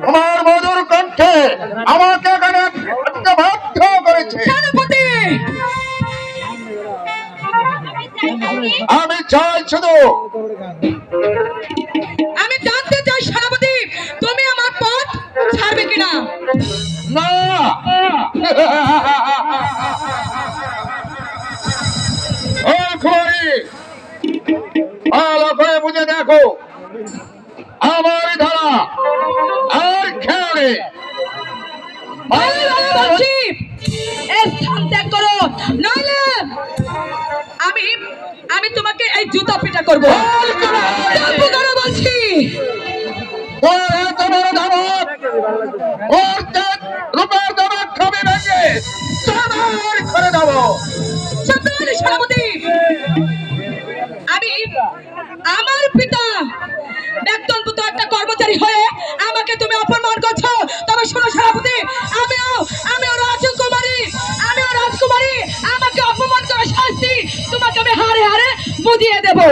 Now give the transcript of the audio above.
তোমার মধুর কণ্ঠে আমাকে এখানে থাকতে বাধ্য করেছে। সেনাপতি, আমি চাই শুধু আমি জানতে চাই সেনাপতি, তুমি আমার পথ ছাড়বে কিনা? না। ও কুমারী, ভালো করে বুঝে দেখো, আমার ধারা আর খেয়ালে বলছি, এই স্থান ত্যাগ করো, নইলে আমি আমি তোমাকে এই জুতা পিটা করবো। বলছি, তোমার ধমক ওর রূপের ধমক খাবে ভেঙে তোমার করে দেবো। সেনাপতি, আমি আমার পিতা বেতনভূত একটা কর্মচারী হয়ে আমাকে তুমি অপমান করছো। তবে শোনো সেনাপতি, আমিও রাজকুমারী, আমাকে অপমান করার শাস্তি তোমাকে আমি হারে হারে বুঝিয়ে দেবো।